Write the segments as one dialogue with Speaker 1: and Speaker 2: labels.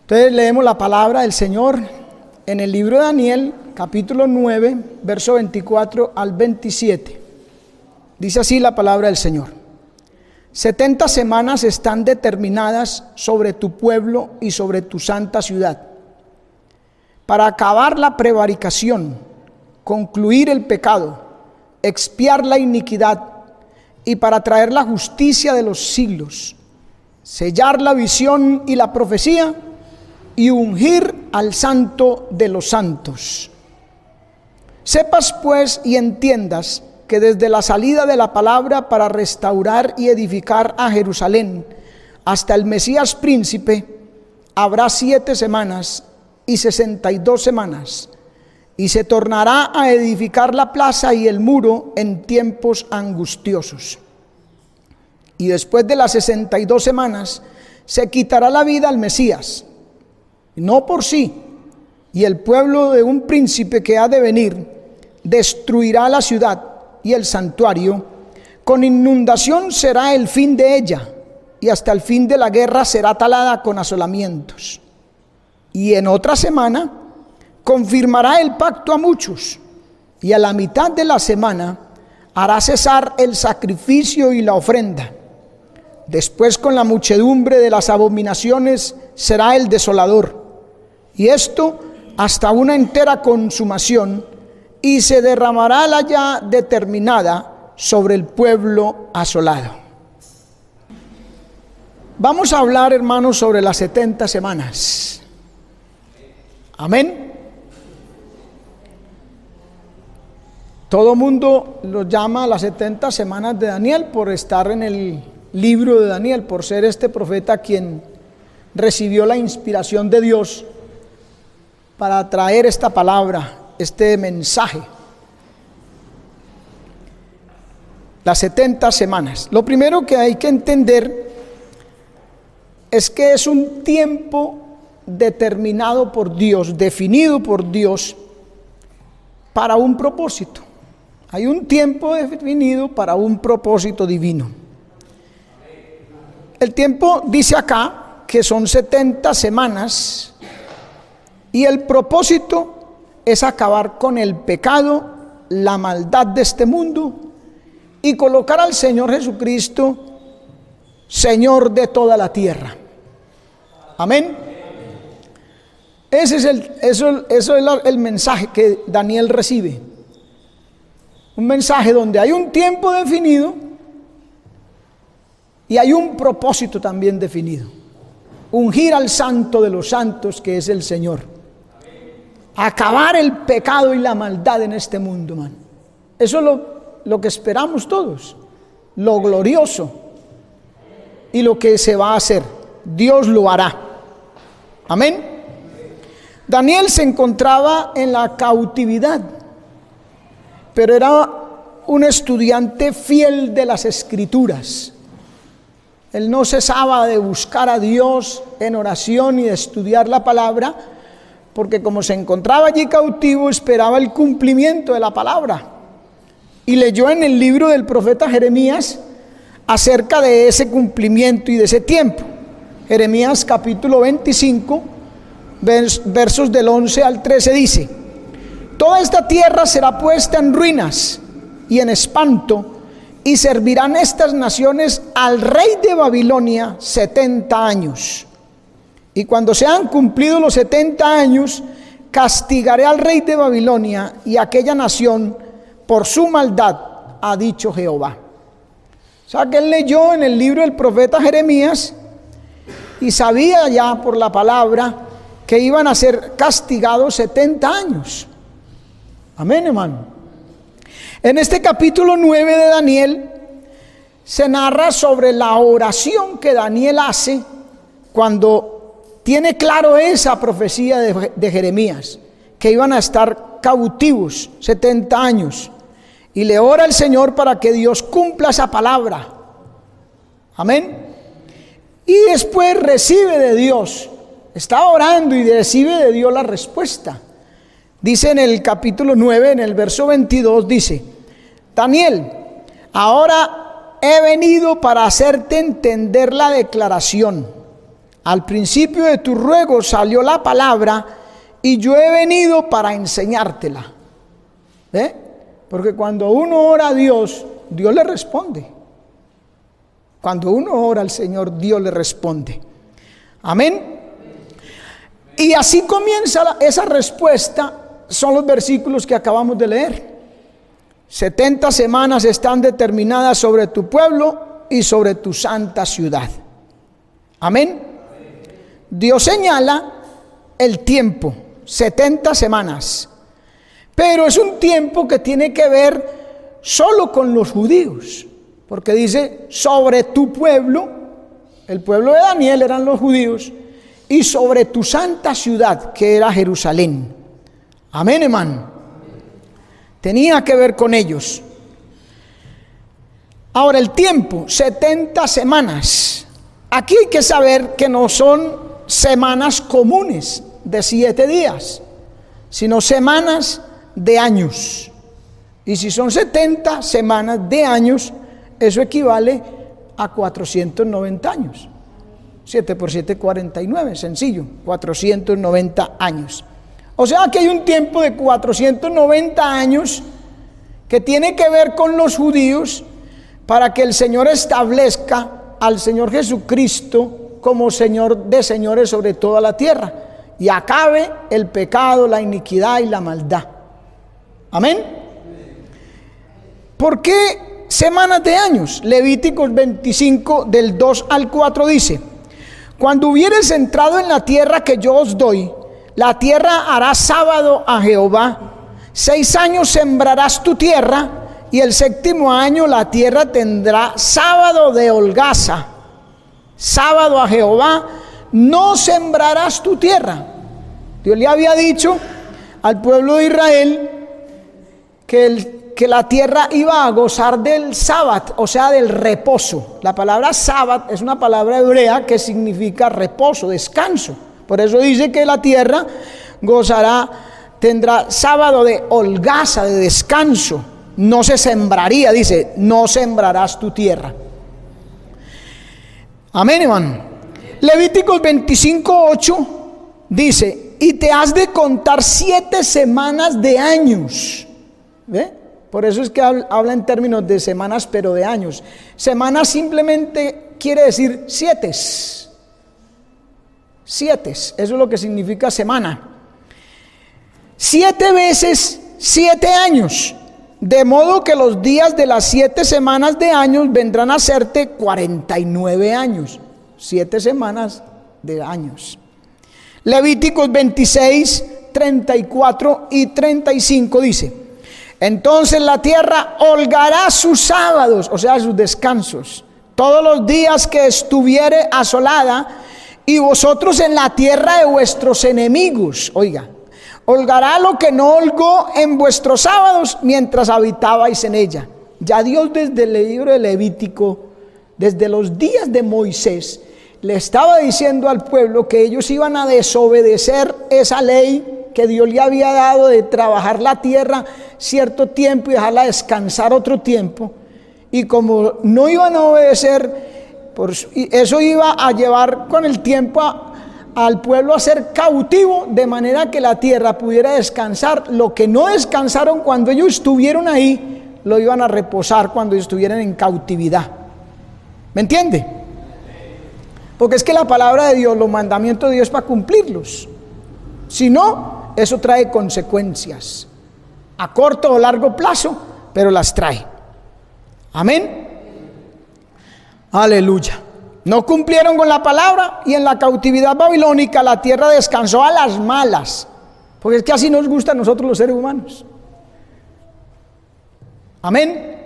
Speaker 1: Entonces leemos la palabra del Señor en el libro de Daniel, capítulo 9, verso 24 al 27. Dice así la palabra del Señor: 70 semanas están determinadas sobre tu pueblo y sobre tu santa ciudad, para acabar la prevaricación, concluir el pecado, expiar la iniquidad, y para traer la justicia de los siglos, sellar la visión y la profecía, y ungir al santo de los santos. Sepas pues y entiendas que desde la salida de la palabra para restaurar y edificar a Jerusalén hasta el Mesías príncipe, habrá 7 semanas y 62 semanas, y se tornará a edificar la plaza y el muro en tiempos angustiosos. Y después de las 62 semanas se quitará la vida al Mesías, no por sí, y el pueblo de un príncipe que ha de venir destruirá la ciudad y el santuario. Con inundación será el fin de ella, y hasta el fin de la guerra será talada con asolamientos. Y en otra semana confirmará el pacto a muchos, y a la mitad de la semana hará cesar el sacrificio y la ofrenda. Después, con la muchedumbre de las abominaciones será el desolador, y esto hasta una entera consumación, y se derramará la ya determinada sobre el pueblo asolado. Vamos a hablar, hermanos, sobre las 70 semanas. Amén. Todo mundo lo llama las 70 semanas de Daniel por estar en el libro de Daniel, por ser este profeta quien recibió la inspiración de Dios para traer esta palabra, este mensaje. Las 70 semanas. Lo primero que hay que entender es que es un tiempo determinado por Dios, definido por Dios para un propósito. Hay un tiempo definido para un propósito divino. El tiempo dice acá que son 70 semanas y el propósito es acabar con el pecado, la maldad de este mundo y colocar al Señor Jesucristo Señor de toda la tierra. Amén. Ese es el mensaje que Daniel recibe. Un mensaje donde hay un tiempo definido y hay un propósito también definido. Ungir al santo de los santos, que es el Señor. Acabar el pecado y la maldad en este mundo, man. Eso es lo que esperamos todos. Lo glorioso y lo que se va a hacer. Dios lo hará. Amén. Daniel se encontraba en la cautividad, pero era un estudiante fiel de las Escrituras. Él no cesaba de buscar a Dios en oración y de estudiar la palabra, porque como se encontraba allí cautivo, esperaba el cumplimiento de la palabra. Y leyó en el libro del profeta Jeremías acerca de ese cumplimiento y de ese tiempo. Jeremías capítulo 25, versos del 11 al 13 dice: toda esta tierra será puesta en ruinas y en espanto, y servirán estas naciones al rey de Babilonia 70 años. Y cuando sean cumplidos los 70 años, castigaré al rey de Babilonia y a aquella nación por su maldad, ha dicho Jehová. O sea que él leyó en el libro del profeta Jeremías y sabía ya por la palabra que iban a ser castigados 70 años. Amén, hermano. En este capítulo 9 de Daniel se narra sobre la oración que Daniel hace cuando tiene claro esa profecía de Jeremías, que iban a estar cautivos 70 años. Y le ora al Señor para que Dios cumpla esa palabra. Amén. Y después recibe de Dios, está orando y recibe de Dios la respuesta. Dice en el capítulo 9, en el verso 22, dice: Daniel, ahora he venido para hacerte entender la declaración. Al principio de tu ruego salió la palabra y yo he venido para enseñártela. ¿Ve? Porque cuando uno ora a Dios, Dios le responde. Cuando uno ora al Señor, Dios le responde. Amén. Y así comienza esa respuesta, son los versículos que acabamos de leer. 70 semanas están determinadas sobre tu pueblo y sobre tu santa ciudad. Amén. Dios señala el tiempo, 70 semanas. Pero es un tiempo que tiene que ver solo con los judíos. Porque dice, sobre tu pueblo, el pueblo de Daniel eran los judíos, y sobre tu santa ciudad, que era Jerusalén. Amén, hermano. Tenía que ver con ellos. Ahora el tiempo, 70 semanas. Aquí hay que saber que no son semanas comunes de 7 días, sino semanas de años. Y si son 70 semanas de años, eso equivale a 490 años. 7 por 7, 49, sencillo, 490 años. O sea que hay un tiempo de 490 años que tiene que ver con los judíos para que el Señor establezca al Señor Jesucristo como Señor de señores sobre toda la tierra y acabe el pecado, la iniquidad y la maldad. Amén. ¿Por qué semanas de años? Levíticos 25 del 2 al 4 dice: cuando hubieres entrado en la tierra que yo os doy, la tierra hará sábado a Jehová. 6 años sembrarás tu tierra, y el 7º año la tierra tendrá sábado de holgaza. Sábado a Jehová, no sembrarás tu tierra. Dios le había dicho al pueblo de Israel que la tierra iba a gozar del sábado, o sea, del reposo. La palabra sábado es una palabra hebrea que significa reposo, descanso. Por eso dice que la tierra tendrá sábado de holgaza, de descanso. No se sembraría, dice, no sembrarás tu tierra. Amén, hermano. Levíticos 25:8 dice: y te has de contar 7 semanas de años. ¿Ve? Por eso es que habla en términos de semanas, pero de años. Semana simplemente quiere decir 7. 7, eso es lo que significa semana. 7 veces 7 años. De modo que los días de las 7 semanas de años vendrán a serte 49 años. 7 semanas de años. Levíticos 26, 34 y 35 dice: entonces la tierra holgará sus sábados, o sea, sus descansos, todos los días que estuviere asolada, y vosotros en la tierra de vuestros enemigos. Oiga, holgará lo que no holgó en vuestros sábados mientras habitabais en ella. Ya Dios desde el libro de Levítico, desde los días de Moisés, le estaba diciendo al pueblo que ellos iban a desobedecer esa ley que Dios le había dado de trabajar la tierra cierto tiempo y dejarla descansar otro tiempo. Y como no iban a obedecer, eso iba a llevar con el tiempo al pueblo a ser cautivo, de manera que la tierra pudiera descansar. Lo que no descansaron cuando ellos estuvieron ahí, lo iban a reposar cuando ellos estuvieran en cautividad. ¿Me entiende? Porque es que la palabra de Dios, los mandamientos de Dios, es para cumplirlos. Si no, eso trae consecuencias a corto o largo plazo, pero las trae. Amén. Aleluya. No cumplieron con la palabra y en la cautividad babilónica la tierra descansó a las malas, porque es que así nos gusta a nosotros los seres humanos. Amén.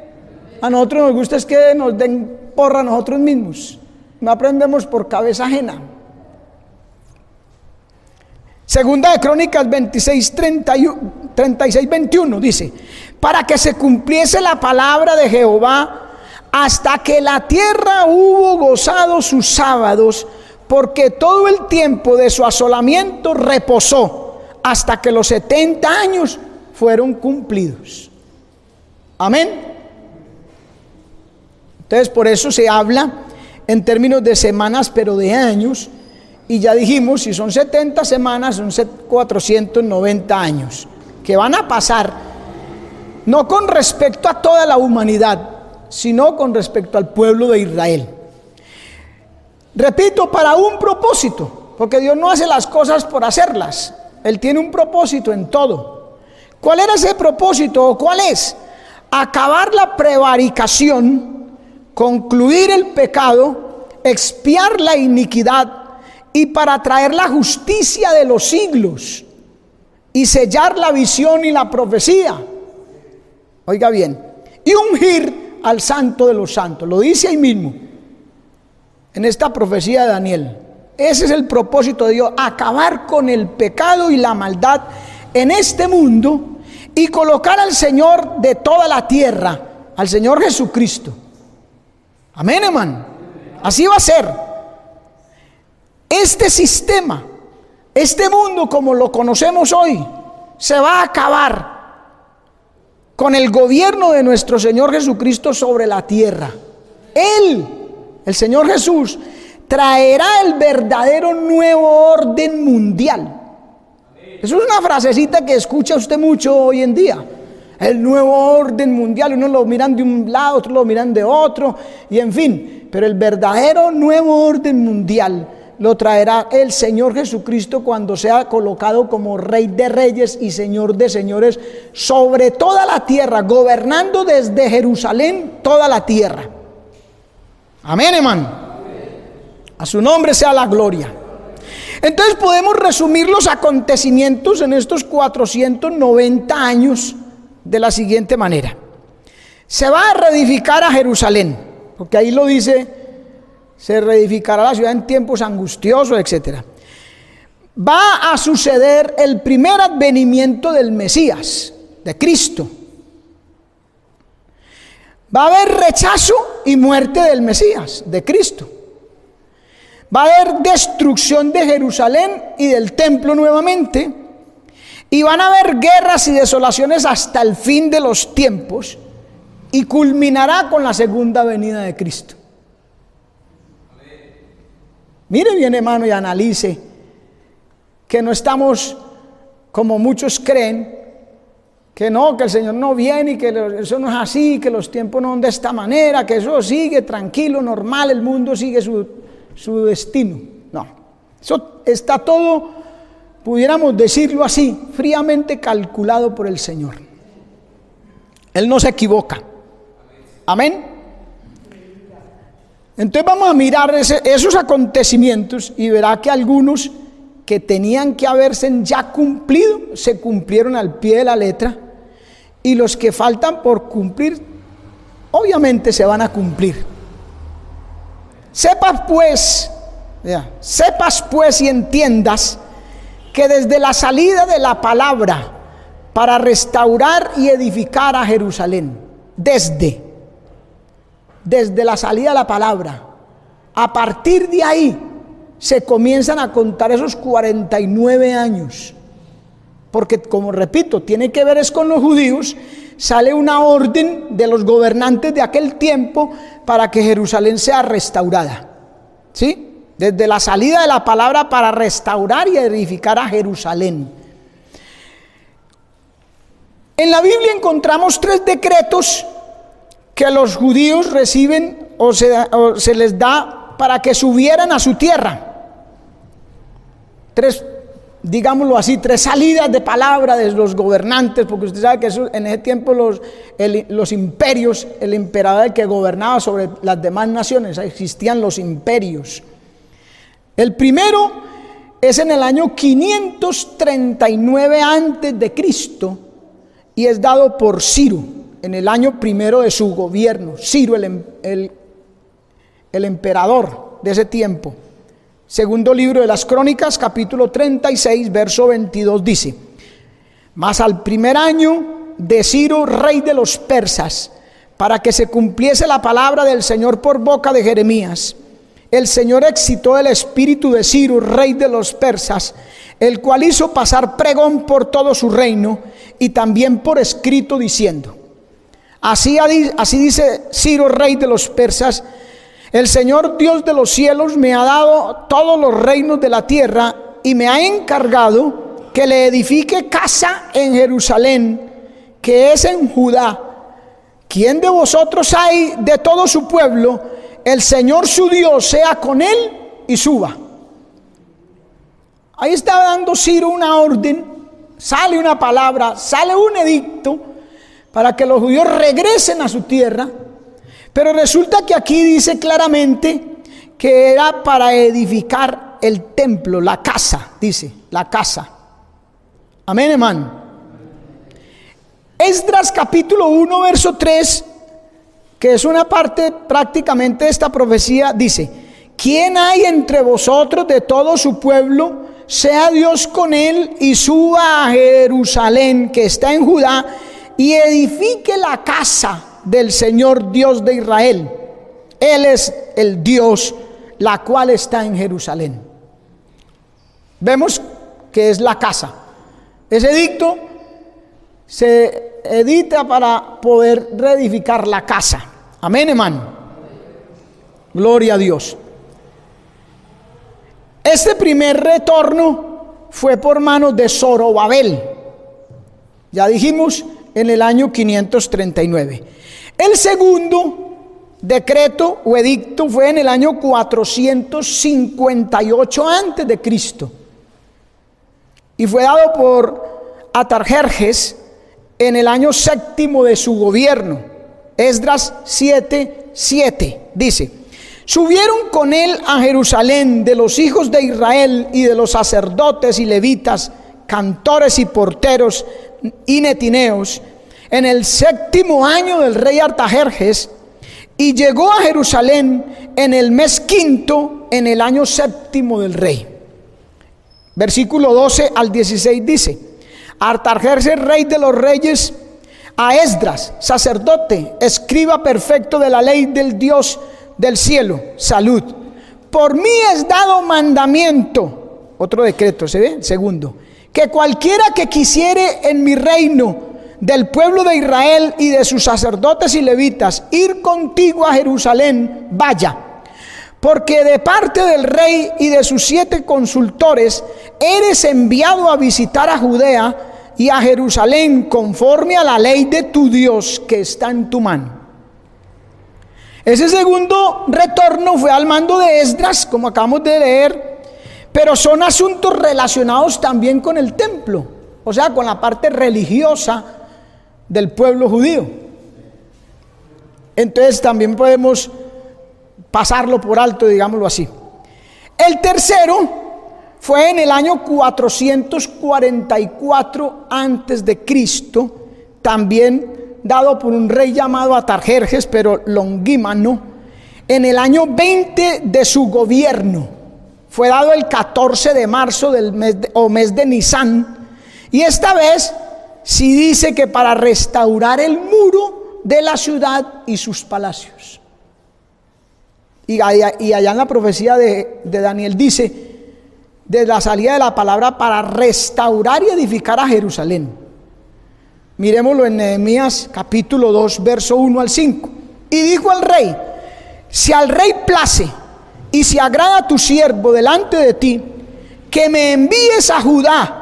Speaker 1: A nosotros nos gusta es que nos den porra a nosotros mismos. No aprendemos por cabeza ajena. Segunda de Crónicas 26, 36, 21 dice: para que se cumpliese la palabra de Jehová, hasta que la tierra hubo gozado sus sábados, porque todo el tiempo de su asolamiento reposó, hasta que los 70 años fueron cumplidos. Amén. Entonces por eso se habla en términos de semanas, pero de años, Y ya dijimos, si son 70 semanas, son 490 años, que van a pasar, no con respecto a toda la humanidad, sino con respecto al pueblo de Israel. Repito, para un propósito, porque Dios no hace las cosas por hacerlas, Él tiene un propósito en todo. ¿Cuál era ese propósito o cuál es? Acabar la prevaricación, concluir el pecado, expiar la iniquidad y para traer la justicia de los siglos y sellar la visión y la profecía. Oiga bien, y ungir al Santo de los Santos. Lo dice ahí mismo, en esta profecía de Daniel. Ese es el propósito de Dios, acabar con el pecado y la maldad en este mundo y colocar al Señor de toda la tierra, al Señor Jesucristo. Amén, hermano. Así va a ser. Este sistema, este mundo como lo conocemos hoy, se va a acabar con el gobierno de nuestro Señor Jesucristo sobre la tierra. Él, el Señor Jesús, traerá el verdadero nuevo orden mundial. Eso es una frasecita que escucha usted mucho hoy en día. El nuevo orden mundial, unos lo miran de un lado, otros lo miran de otro, y en fin. Pero el verdadero nuevo orden mundial lo traerá el Señor Jesucristo cuando sea colocado como Rey de Reyes y Señor de Señores sobre toda la tierra, gobernando desde Jerusalén toda la tierra. Amén, hermano. A su nombre sea la gloria. Entonces podemos resumir los acontecimientos en estos 490 años de la siguiente manera. Se va a reedificar a Jerusalén, porque ahí lo dice, se reedificará la ciudad en tiempos angustiosos, etc. Va a suceder el primer advenimiento del Mesías, de Cristo. Va a haber rechazo y muerte del Mesías, de Cristo. Va a haber destrucción de Jerusalén y del templo nuevamente. Y van a haber guerras y desolaciones hasta el fin de los tiempos. Y culminará con la segunda venida de Cristo. Mire bien, hermano, y analice que no estamos como muchos creen, que no, que el Señor no viene y que eso no es así, que los tiempos no son de esta manera, que eso sigue tranquilo, normal, el mundo sigue su destino. No, eso está todo, pudiéramos decirlo así, fríamente calculado por el Señor. Él no se equivoca. Amén. Entonces vamos a mirar esos acontecimientos y verá que algunos que tenían que haberse ya cumplido, se cumplieron al pie de la letra, y los que faltan por cumplir, obviamente se van a cumplir. Sepas pues y entiendas que desde la salida de la palabra para restaurar y edificar a Jerusalén, desde la salida de la palabra, a partir de ahí se comienzan a contar esos 49 años, porque como repito, tiene que ver es con los judíos. Sale una orden de los gobernantes de aquel tiempo para que Jerusalén sea restaurada, ¿sí? Desde la salida de la palabra para restaurar y edificar a Jerusalén. En la Biblia encontramos 3 decretos que los judíos reciben o se les da para que subieran a su tierra. 3, digámoslo así, 3 salidas de palabra de los gobernantes, porque usted sabe que eso, en ese tiempo los imperios, el emperador el que gobernaba sobre las demás naciones, existían los imperios. El primero es en el año 539 antes de Cristo y es dado por Ciro, en el año primero de su gobierno. Ciro, el emperador de ese tiempo. Segundo libro de las Crónicas, capítulo 36, verso 22 dice: mas al primer año de Ciro, rey de los persas, para que se cumpliese la palabra del Señor por boca de Jeremías, el Señor excitó el espíritu de Ciro, rey de los persas, el cual hizo pasar pregón por todo su reino y también por escrito diciendo: así dice Ciro, rey de los persas: El Señor Dios de los cielos me ha dado todos los reinos de la tierra y me ha encargado que le edifique casa en Jerusalén, que es en Judá. ¿Quién de vosotros hay de todo su pueblo? El Señor su Dios sea con él y suba. Ahí está dando Ciro una orden, sale una palabra, sale un edicto para que los judíos regresen a su tierra. Pero resulta que aquí dice claramente que era para edificar el templo, la casa, dice, la casa. Amén, hermano. Esdras capítulo 1, verso 3, que es una parte prácticamente de esta profecía, dice: ¿quién hay entre vosotros de todo su pueblo? Sea Dios con él y suba a Jerusalén, que está en Judá, y edifique la casa del Señor Dios de Israel. Él es el Dios, la cual está en Jerusalén. Vemos que es la casa. Ese edicto se edita para poder reedificar la casa. Amén, hermano. Gloria a Dios. Este primer retorno fue por manos de Zorobabel. Ya dijimos, en el año 539. El segundo decreto o edicto fue en el año 458 antes de Cristo y fue dado por Artajerjes en el año séptimo de su gobierno. Esdras 7:7 dice: subieron con él a Jerusalén de los hijos de Israel y de los sacerdotes y levitas, cantores y porteros y netineos, en el séptimo año del rey Artajerjes, y llegó a Jerusalén en el mes quinto, en el año séptimo del rey. Versículo 12 al 16 dice: Artajerjes, rey de los reyes, a Esdras, sacerdote, escriba perfecto de la ley del Dios del cielo, salud. Por mí es dado mandamiento, otro decreto, ¿se ve? Segundo, que cualquiera que quisiere en mi reino, del pueblo de Israel y de sus sacerdotes y levitas, ir contigo a Jerusalén, vaya. Porque de parte del rey y de sus 7 consultores, eres enviado a visitar a Judea y a Jerusalén, conforme a la ley de tu Dios que está en tu mano. Ese segundo retorno fue al mando de Esdras, como acabamos de leer, pero son asuntos relacionados también con el templo, o sea, con la parte religiosa del pueblo judío. Entonces también podemos pasarlo por alto, digámoslo así. El tercero fue en el año 444 antes de Cristo, también dado por un rey llamado Artajerjes, pero longímano, en el año 20 de su gobierno. Fue dado el 14 de marzo del mes de Nisán, y esta vez sí dice que para restaurar el muro de la ciudad y sus palacios. Y allá en la profecía de Daniel dice, de la salida de la palabra, para restaurar y edificar a Jerusalén. Miremoslo en Nehemías capítulo 2, verso 1 al 5. Y dijo al rey: si al rey place y si agrada a tu siervo delante de ti, que me envíes a Judá,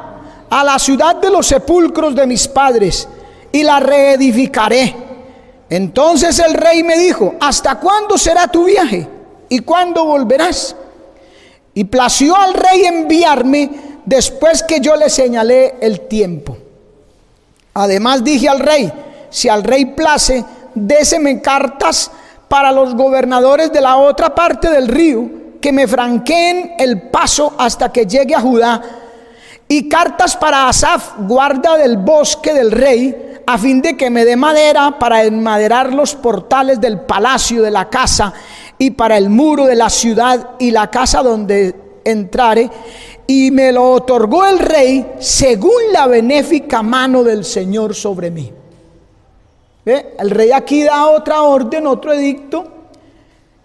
Speaker 1: a la ciudad de los sepulcros de mis padres, y la reedificaré. Entonces el rey me dijo: ¿hasta cuándo será tu viaje? ¿Y cuándo volverás? Y plació al rey enviarme después que yo le señalé el tiempo. Además dije al rey: si al rey place, déseme cartas para los gobernadores de la otra parte del río, que me franqueen el paso hasta que llegue a Judá, y cartas para Asaf, guarda del bosque del rey, a fin de que me dé madera para enmaderar los portales del palacio de la casa, y para el muro de la ciudad y la casa donde entrare. Y me lo otorgó el rey según la benéfica mano del Señor sobre mí. El rey aquí da otra orden, otro edicto,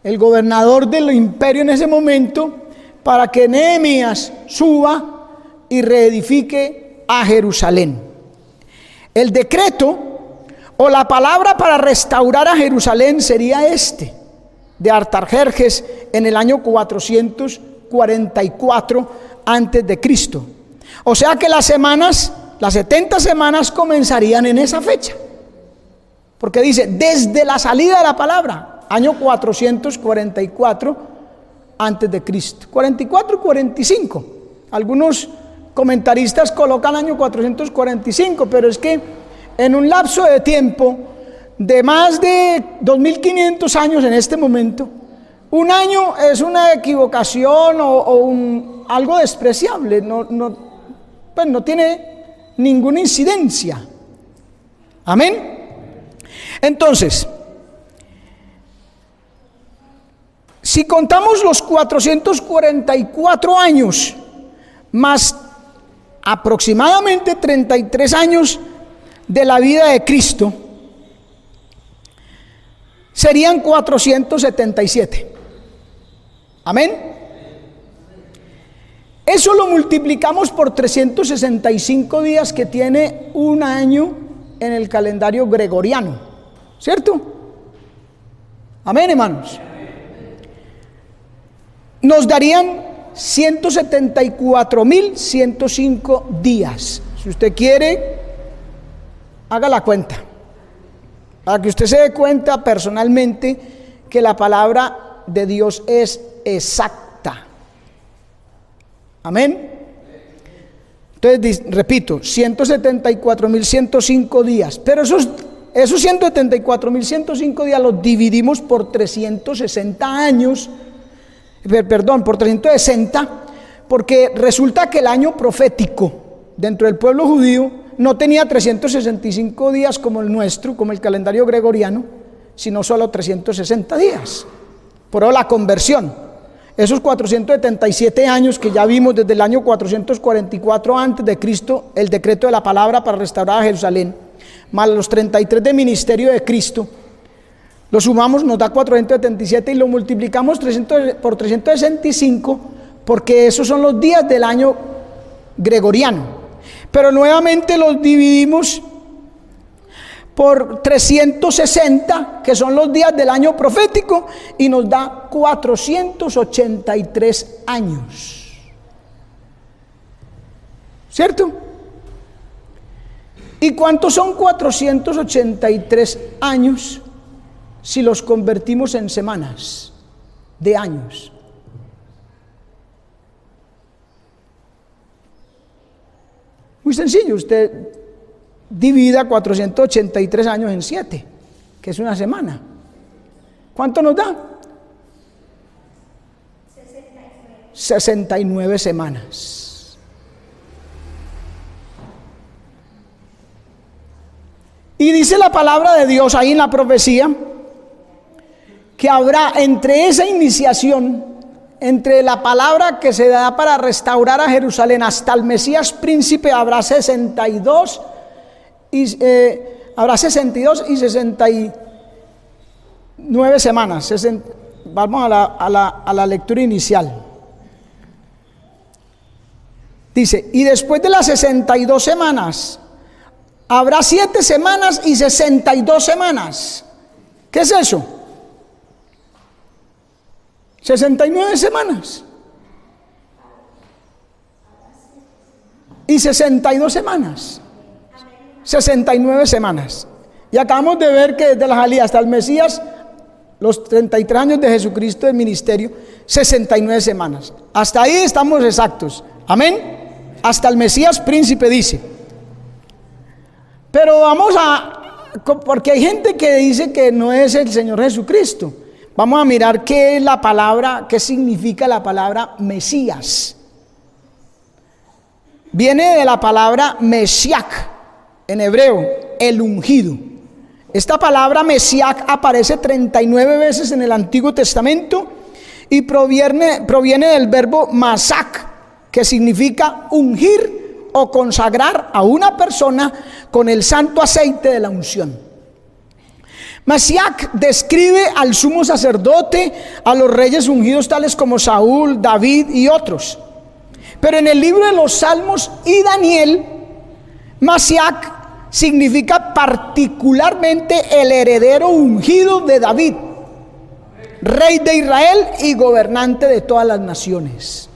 Speaker 1: el gobernador del imperio en ese momento, para que Nehemías suba y reedifique a Jerusalén. El decreto o la palabra para restaurar a Jerusalén sería este: de Artajerjes en el año 444 antes de Cristo. O sea que las 70 semanas comenzarían en esa fecha. Porque dice, desde la salida de la palabra, año 444 antes de Cristo. 44 y 45. Algunos comentaristas colocan año 445, pero es que en un lapso de tiempo de más de 2500 años en este momento, un año es una equivocación o algo despreciable, pues no tiene ninguna incidencia. Amén. Entonces, si contamos los 444 años más aproximadamente 33 años de la vida de Cristo, serían 477. Amén. Eso lo multiplicamos por 365 días que tiene un año en el calendario gregoriano, ¿cierto? Amén, hermanos. Nos darían 174.105 días. Si usted quiere, haga la cuenta, para que usted se dé cuenta personalmente que la palabra de Dios es exacta. Amén. Entonces, repito, 174.105 días, pero esos 174.105 días los dividimos por 360 años, por 360, porque resulta que el año profético dentro del pueblo judío no tenía 365 días como el nuestro, como el calendario gregoriano, sino solo 360 días. Por eso la conversión, esos 477 años que ya vimos desde el año 444 antes de Cristo, el decreto de la palabra para restaurar a Jerusalén, más los 33 de ministerio de Cristo, lo sumamos, nos da 477 y lo multiplicamos por 365, porque esos son los días del año gregoriano. Pero nuevamente los dividimos por 360, que son los días del año profético, y nos da 483 años. ¿Cierto? ¿Y cuántos son 483 años si los convertimos en semanas de años? Muy sencillo, usted divida 483 años en 7, que es una semana. ¿Cuánto nos da? 69 semanas. Y dice la palabra de Dios ahí en la profecía que habrá entre esa iniciación, entre la palabra que se da para restaurar a Jerusalén hasta el Mesías príncipe, habrá 62 y 69 semanas. Vamos a la lectura inicial. Dice, y después de las 62 semanas, habrá 7 semanas y 62 semanas. ¿Qué es eso? 69 semanas. Y 62 semanas. 69 semanas. Y acabamos de ver que desde la salida hasta el Mesías, los 33 años de Jesucristo de ministerio, 69 semanas. Hasta ahí estamos exactos. Amén. Hasta el Mesías príncipe dice. Pero porque hay gente que dice que no es el Señor Jesucristo. Vamos a mirar qué es la palabra, qué significa la palabra Mesías. Viene de la palabra Mesiach, en hebreo, el ungido. Esta palabra Mesiach aparece 39 veces en el Antiguo Testamento y proviene del verbo masak, que significa ungir o consagrar a una persona con el santo aceite de la unción. Mesiach describe al sumo sacerdote, a los reyes ungidos tales como Saúl, David y otros. Pero en el libro de los Salmos y Daniel, Mesiach significa particularmente el heredero ungido de David. Rey de Israel y gobernante de todas las naciones.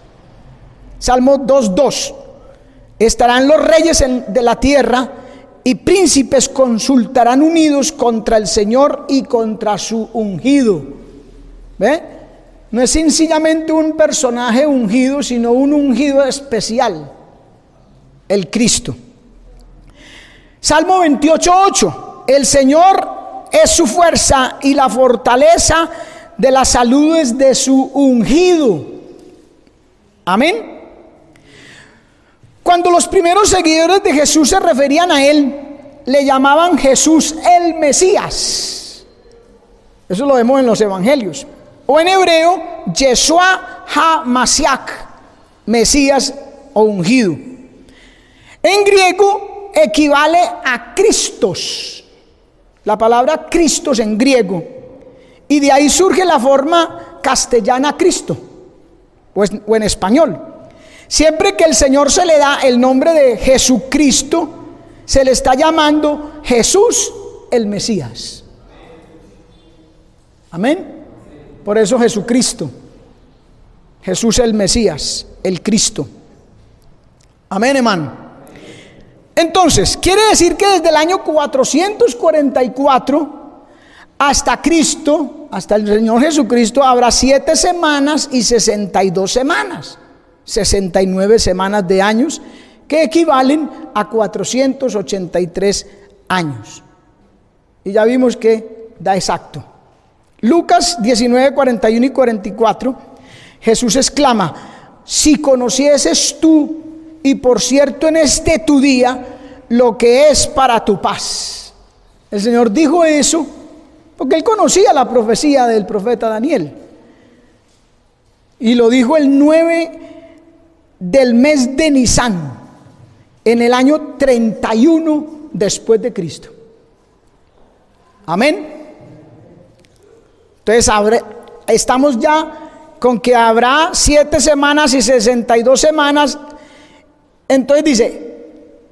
Speaker 1: Salmo 2:2. Estarán los reyes de la tierra y príncipes consultarán unidos contra el Señor y contra su ungido. ¿Ve? No es sencillamente un personaje ungido, sino un ungido especial, el Cristo. Salmo 28:8. El Señor es su fuerza y la fortaleza de las saludes de su ungido. Amén. Cuando los primeros seguidores de Jesús se referían a él, le llamaban Jesús el Mesías. Eso lo vemos en los evangelios. O en hebreo, Yeshua HaMashiach, Mesías o ungido. En griego equivale a Christos, la palabra Christos en griego, y de ahí surge la forma castellana Cristo, o en español. Siempre que el Señor se le da el nombre de Jesucristo, se le está llamando Jesús el Mesías. Amén. Por eso Jesucristo, Jesús el Mesías, el Cristo. Amén, hermano. Entonces, quiere decir que desde el año 444 hasta Cristo, hasta el Señor Jesucristo, habrá 7 semanas y 62 semanas. 69 semanas de años, que equivalen a 483 años. Y ya vimos que da exacto. Lucas 19, 41 y 44, Jesús exclama: si conocieses tú, y por cierto en este tu día, lo que es para tu paz. El Señor dijo eso porque Él conocía la profecía del profeta Daniel. Y lo dijo el 9 del mes de Nisán, en el año 31 después de Cristo. Amén. Entonces estamos ya con que habrá 7 semanas y 62 semanas. Entonces dice: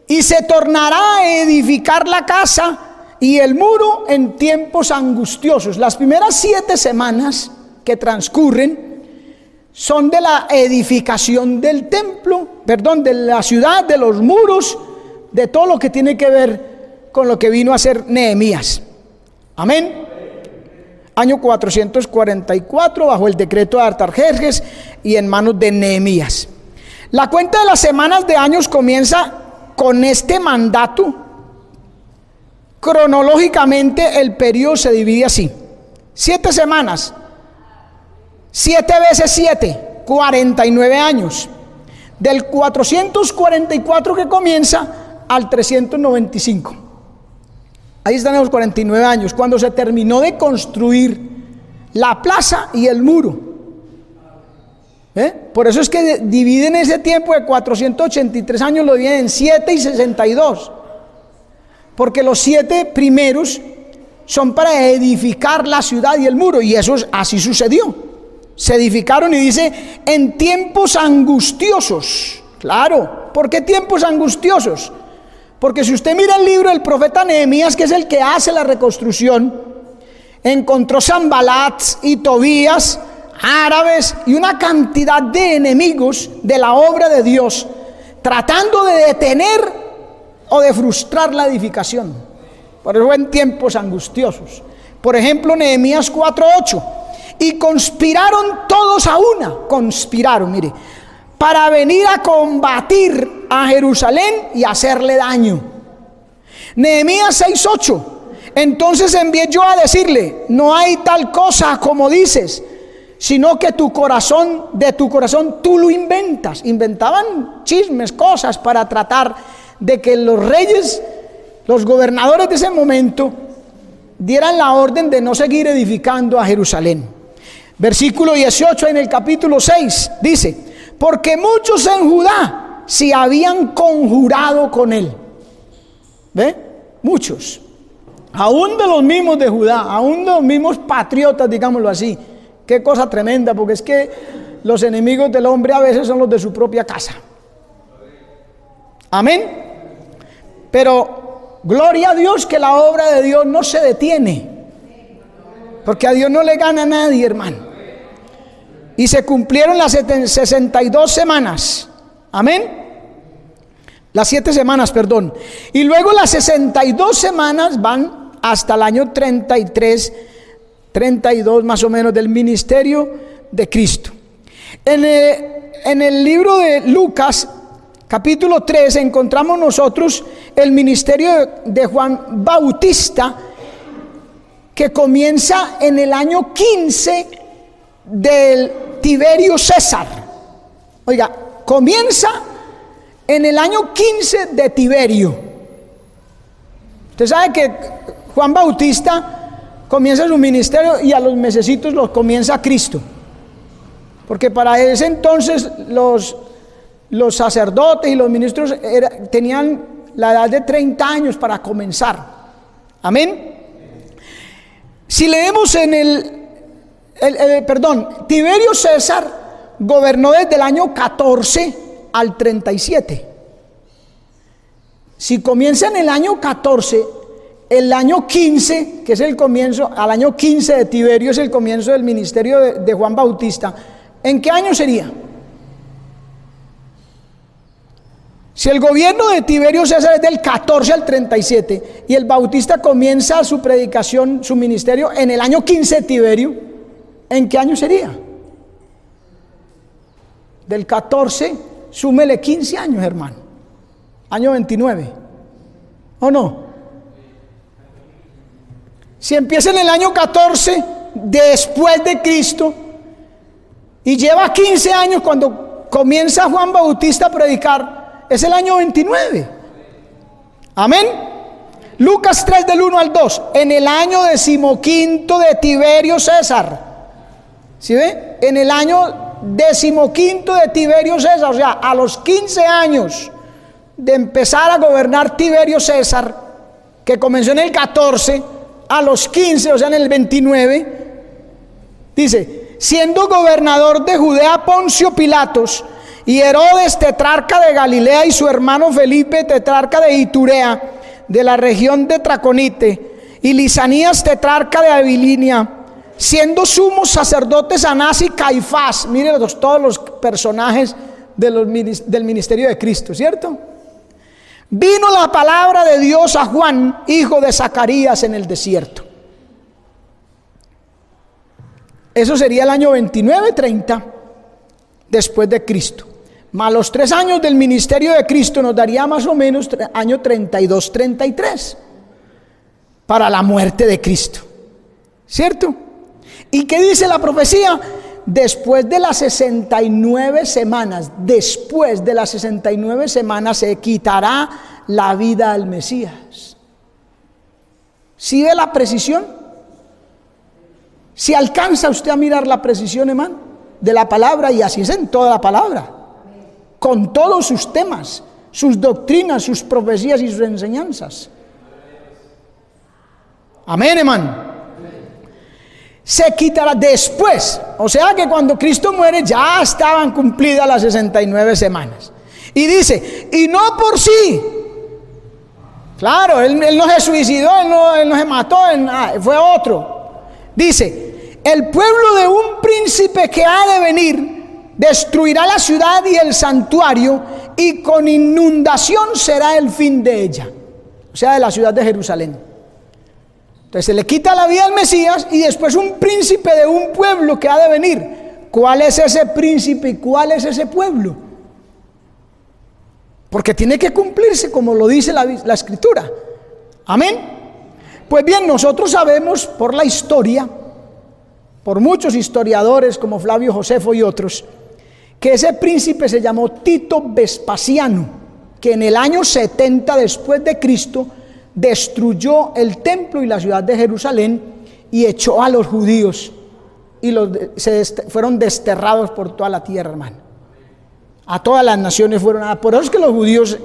Speaker 1: y se tornará a edificar la casa y el muro en tiempos angustiosos. Las primeras 7 semanas que transcurren son de la edificación del templo, de la ciudad, de los muros, de todo lo que tiene que ver con lo que vino a hacer Nehemías. Amén. Año 444, bajo el decreto de Artajerjes y en manos de Nehemías. La cuenta de las semanas de años comienza con este mandato. Cronológicamente el periodo se divide así: 7 semanas, 7 veces 7, 49 años. Del 444 que comienza al 395. Ahí están los 49 años, cuando se terminó de construir la plaza y el muro. Por eso es que dividen ese tiempo de 483 años, lo dividen en 7 y 62. Porque los 7 primeros son para edificar la ciudad y el muro, y eso así sucedió. Se edificaron, y dice en tiempos angustiosos. Claro, ¿por qué tiempos angustiosos? Porque si usted mira el libro del profeta Nehemías, que es el que hace la reconstrucción, encontró Sanbalat y Tobías, árabes y una cantidad de enemigos de la obra de Dios, tratando de detener o de frustrar la edificación. Por eso en tiempos angustiosos. Por ejemplo, Nehemías 4:8. Y conspiraron todos a una, mire, para venir a combatir a Jerusalén y hacerle daño. Nehemías 6:8. Entonces envié yo a decirle: no hay tal cosa como dices, sino que de tu corazón tú lo inventas. Inventaban chismes, cosas para tratar de que los reyes, los gobernadores de ese momento, dieran la orden de no seguir edificando a Jerusalén. Versículo 18 en el capítulo 6 dice: porque muchos en Judá se habían conjurado con él. ¿Ve? Muchos. Aún de los mismos de Judá, aún de los mismos patriotas, digámoslo así. Qué cosa tremenda, porque es que los enemigos del hombre a veces son los de su propia casa. Amén. Pero gloria a Dios que la obra de Dios no se detiene. Porque a Dios no le gana a nadie, hermano. Y se cumplieron las 62 semanas. Amén. Las 7 semanas, perdón. Y luego las 62 semanas van hasta el año 33, 32 más o menos del ministerio de Cristo. En el libro de Lucas, capítulo 3, encontramos nosotros el ministerio de Juan Bautista, que comienza en el año 15 del Tiberio César. Oiga, comienza en el año 15 de Tiberio. Usted sabe que Juan Bautista comienza su ministerio y a los mesecitos los comienza Cristo. Porque para ese entonces los sacerdotes y los ministros tenían la edad de 30 años para comenzar. Amén. Si leemos en Tiberio César gobernó desde el año 14 al 37. Si comienza en el año 14, el año 15, que es el comienzo, al año 15 de Tiberio es el comienzo del ministerio de Juan Bautista. ¿En qué año sería? Si el gobierno de Tiberio César es del 14 al 37 y el Bautista comienza su predicación, su ministerio en el año 15 de Tiberio, ¿en qué año sería? Del 14, súmele 15 años, hermano. Año 29. ¿O no? Si empieza en el año 14 después de Cristo y lleva 15 años cuando comienza Juan Bautista a predicar, es el año 29. Amén. Lucas 3 del 1 al 2. En el año 15 de Tiberio César. ¿Sí ve? En el año 15 de Tiberio César, o sea, a los 15 años de empezar a gobernar Tiberio César, que comenzó en el 14, a los 15, o sea, en el 29, dice: siendo gobernador de Judea Poncio Pilatos, y Herodes tetrarca de Galilea, y su hermano Felipe tetrarca de Iturea, de la región de Traconite, y Lisanías tetrarca de Abilinia, siendo sumos sacerdotes Anás y Caifás. Miren todos los personajes del ministerio de Cristo, ¿cierto? Vino la palabra de Dios a Juan, hijo de Zacarías, en el desierto. Eso sería el año 29-30 después de Cristo. Más los 3 años del ministerio de Cristo nos daría más o menos año 32-33 para la muerte de Cristo, ¿cierto? ¿Y qué dice la profecía? Después de las 69 semanas, después de las 69 semanas se quitará la vida al Mesías. ¿Sí ve la precisión? Si alcanza usted a mirar la precisión, hermano, de la palabra, y así es en toda la palabra, con todos sus temas, sus doctrinas, sus profecías y sus enseñanzas. Amén, hermano. Se quitará después, o sea que cuando Cristo muere ya estaban cumplidas las 69 semanas. Y dice, y no por sí. Claro, él no se suicidó, él no se mató, fue otro. Dice, el pueblo de un príncipe que ha de venir destruirá la ciudad y el santuario, y con inundación será el fin de ella, o sea, de la ciudad de Jerusalén. Entonces se le quita la vida al Mesías y después un príncipe de un pueblo que ha de venir. ¿Cuál es ese príncipe y cuál es ese pueblo? Porque tiene que cumplirse como lo dice la Escritura. Amén. Pues bien, nosotros sabemos por la historia, por muchos historiadores como Flavio Josefo y otros, que ese príncipe se llamó Tito Vespasiano, que en el año 70 después de Cristo destruyó el templo y la ciudad de Jerusalén y echó a los judíos y fueron desterrados por toda la tierra, hermano. A todas las naciones fueron. Por eso es que los judíos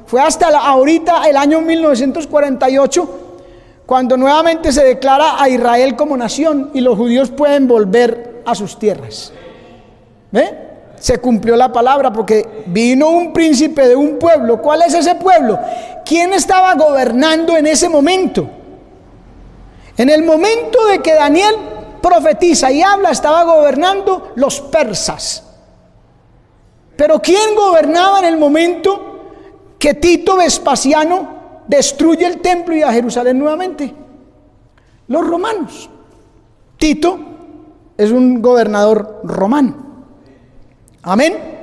Speaker 1: fue hasta ahorita el año 1948 cuando nuevamente se declara a Israel como nación y los judíos pueden volver a sus tierras. ¿Ve? Se cumplió la palabra porque vino un príncipe de un pueblo. ¿Cuál es ese pueblo? ¿Quién estaba gobernando en ese momento? En el momento de que Daniel profetiza y habla, estaba gobernando los persas. Pero ¿quién gobernaba en el momento que Tito Vespasiano destruye el templo y a Jerusalén nuevamente? Los romanos. Tito es un gobernador romano. Amén.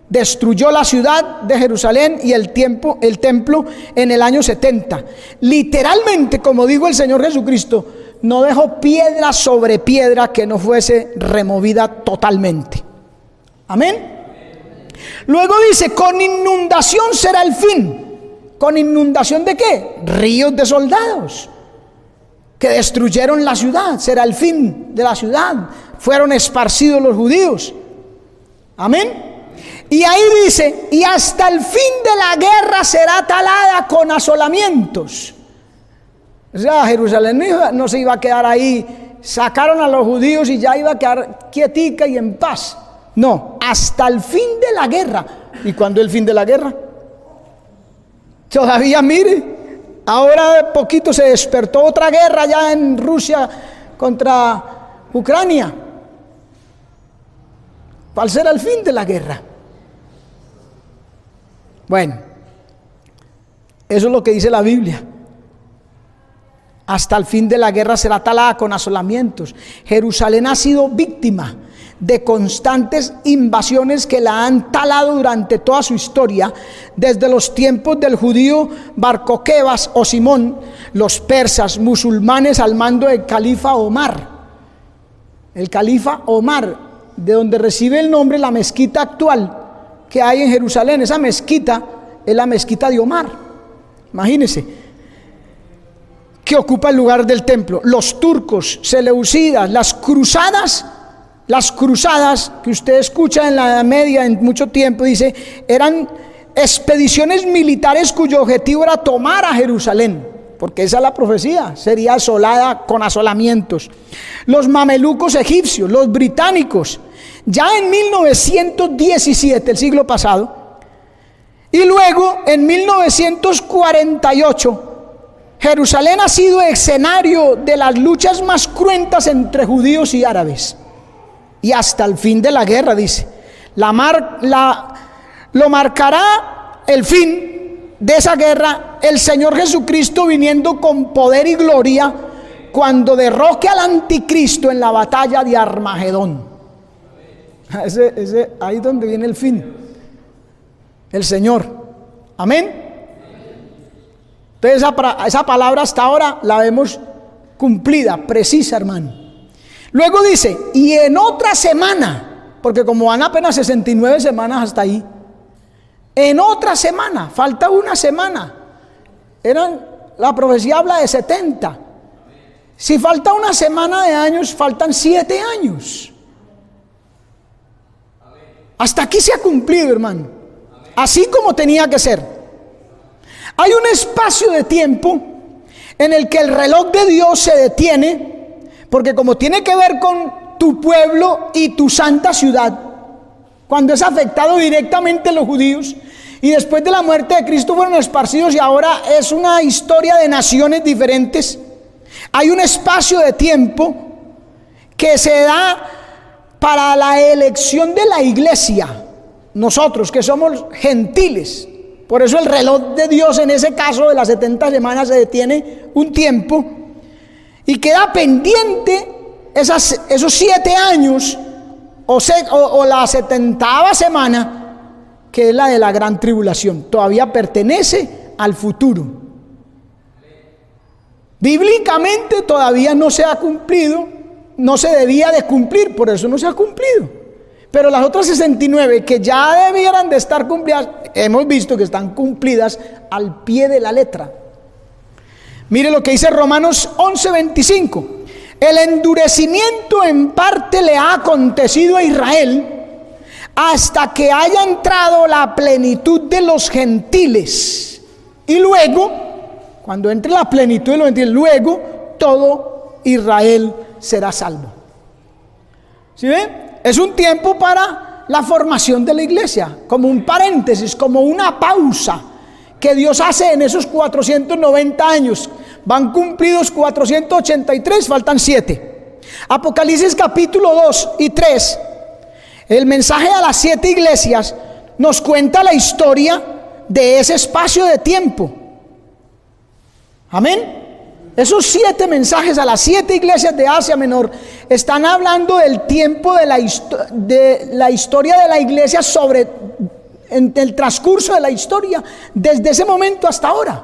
Speaker 1: Destruyó la ciudad de Jerusalén y el templo en el año 70. Literalmente, como dijo el Señor Jesucristo, no dejó piedra sobre piedra que no fuese removida totalmente. Amén. Luego dice, con inundación será el fin. ¿Con inundación de qué? Ríos de soldados que destruyeron la ciudad. Será el fin de la ciudad. Fueron esparcidos los judíos. Amén. Y ahí dice, y hasta el fin de la guerra será talada con asolamientos. O sea, Jerusalén no se iba a quedar ahí. Sacaron a los judíos y ya iba a quedar quietica y en paz. No, hasta el fin de la guerra. ¿Y cuándo es el fin de la guerra? Todavía, mire, ahora de poquito se despertó otra guerra ya en Rusia contra Ucrania. ¿Cuál será el fin de la guerra? Bueno, eso es lo que dice la Biblia. Hasta el fin de la guerra será talada con asolamientos. Jerusalén ha sido víctima de constantes invasiones que la han talado durante toda su historia, desde los tiempos del judío Bar Coquebas o Simón, los persas, musulmanes al mando del califa Omar. El califa Omar, de donde recibe el nombre la mezquita actual que hay en Jerusalén. Esa mezquita es la mezquita de Omar. Imagínense, que ocupa el lugar del templo. Los turcos, seleucidas, las cruzadas que usted escucha en la Edad Media en mucho tiempo, dice, eran expediciones militares cuyo objetivo era tomar a Jerusalén, porque esa es la profecía, sería asolada con asolamientos. Los mamelucos egipcios, los británicos, ya en 1917, el siglo pasado, y luego en 1948, Jerusalén ha sido escenario de las luchas más cruentas entre judíos y árabes. Y hasta el fin de la guerra, dice, lo marcará el fin de esa guerra el Señor Jesucristo viniendo con poder y gloria cuando derroque al anticristo en la batalla de Armagedón. Ahí es donde viene el fin, el Señor. Amén. Entonces esa palabra hasta ahora la vemos cumplida, precisa, hermano. Luego dice, y en otra semana, porque como van apenas 69 semanas hasta ahí, en otra semana, falta una semana. La profecía habla de 70. Si falta una semana de años, faltan 7 años. Hasta aquí se ha cumplido, hermano. Así como tenía que ser. Hay un espacio de tiempo en el que el reloj de Dios se detiene, porque como tiene que ver con tu pueblo y tu santa ciudad, cuando es afectado directamente los judíos, y después de la muerte de Cristo fueron esparcidos y ahora es una historia de naciones diferentes, hay un espacio de tiempo que se da para la elección de la iglesia, nosotros que somos gentiles. Por eso el reloj de Dios en ese caso de las 70 semanas se detiene un tiempo y queda pendiente esos 7 años o la 70ª semana, que es la de la gran tribulación. Todavía pertenece al futuro. Bíblicamente todavía no se ha cumplido, no se debía de cumplir, por eso no se ha cumplido. Pero las otras 69 que ya debieran de estar cumplidas, hemos visto que están cumplidas al pie de la letra. Mire lo que dice Romanos 11:25. El endurecimiento en parte le ha acontecido a Israel hasta que haya entrado la plenitud de los gentiles. Y luego, cuando entre la plenitud de los gentiles, luego todo Israel será salvo. ¿Sí ven? Es un tiempo para la formación de la iglesia, como un paréntesis, como una pausa que Dios hace en esos 490 años Van cumplidos 483, faltan 7. Apocalipsis capítulo 2 y 3, el mensaje a las 7 iglesias nos cuenta la historia de ese espacio de tiempo. Amén. Esos 7 mensajes a las 7 iglesias de Asia Menor están hablando del tiempo de la historia de la iglesia en el transcurso de la historia, desde ese momento hasta ahora.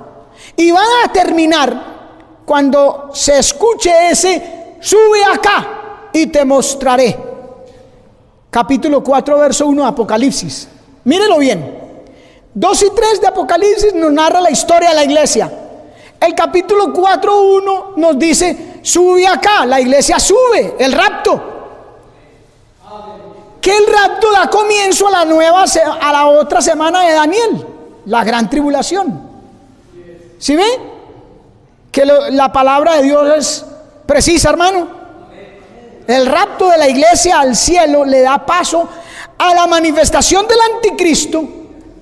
Speaker 1: Y van a terminar cuando se escuche ese: sube acá y te mostraré. Capítulo 4, verso 1 de Apocalipsis. Mírenlo bien. 2 y 3 de Apocalipsis nos narra la historia de la iglesia. El capítulo 4:1 nos dice: sube acá, la iglesia sube, el rapto. Que el rapto da comienzo a la otra semana de Daniel, la gran tribulación. ¿Sí ve? Que la palabra de Dios es precisa, hermano. El rapto de la iglesia al cielo le da paso a la manifestación del anticristo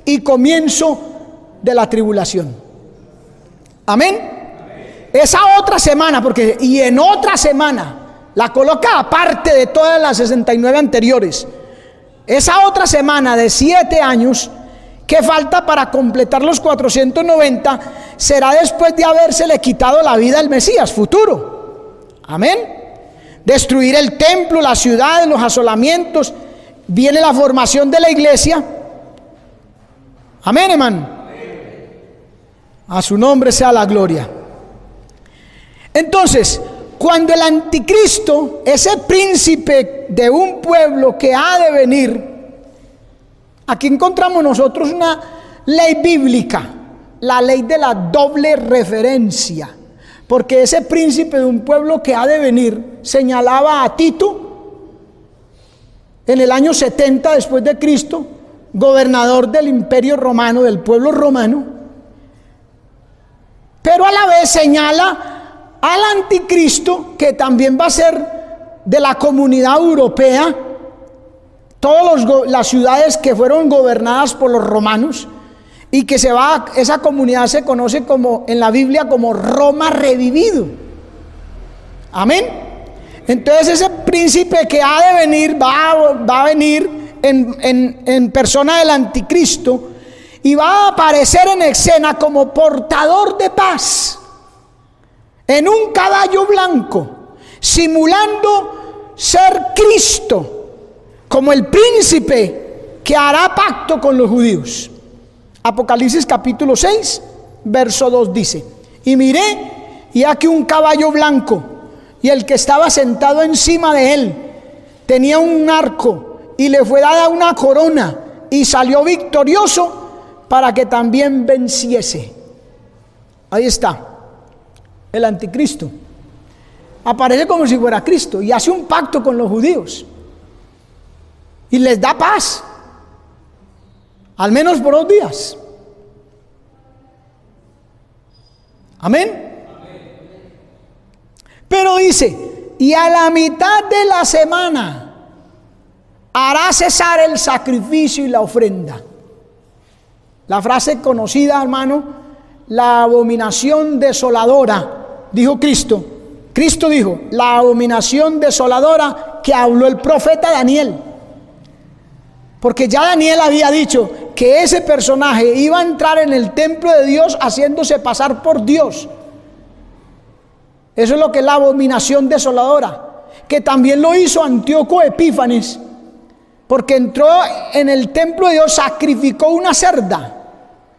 Speaker 1: y comienzo de la tribulación. Amén. Esa otra semana, y en otra semana, la coloca aparte de todas las 69 anteriores. Esa otra semana de 7 años que falta para completar los 490 será después de habérsele quitado la vida al Mesías futuro. Amén. Destruir el templo, la ciudad, los asolamientos. Viene la formación de la iglesia. Amén, hermano. A su nombre sea la gloria. Entonces, cuando el anticristo, ese príncipe de un pueblo que ha de venir, aquí encontramos nosotros una ley bíblica, la ley de la doble referencia, porque ese príncipe de un pueblo que ha de venir señalaba a Tito en el año 70 después de Cristo, gobernador del imperio romano, del pueblo romano, pero a la vez señala al anticristo, que también va a ser de la comunidad europea, todas las ciudades que fueron gobernadas por los romanos, y que esa comunidad se conoce en la Biblia como Roma revivido. Amén. Entonces ese príncipe que ha de venir va a venir en persona del anticristo, y va a aparecer en escena como portador de paz, en un caballo blanco, simulando ser Cristo, como el príncipe que hará pacto con los judíos. Apocalipsis capítulo 6, verso 2 dice: y miré, y aquí un caballo blanco, y el que estaba sentado encima de él tenía un arco, y le fue dada una corona, y salió victorioso para que también venciese. Ahí está el anticristo. Aparece como si fuera Cristo y hace un pacto con los judíos y les da paz, al menos por 2 días. Amén. Pero dice: y a la mitad de la semana hará cesar el sacrificio y la ofrenda. La frase conocida, hermano, la abominación desoladora, dijo Cristo. Cristo dijo, la abominación desoladora que habló el profeta Daniel. Porque ya Daniel había dicho que ese personaje iba a entrar en el templo de Dios haciéndose pasar por Dios. Eso es lo que es la abominación desoladora, que también lo hizo Antíoco Epífanes, porque entró en el templo de Dios, sacrificó una cerda,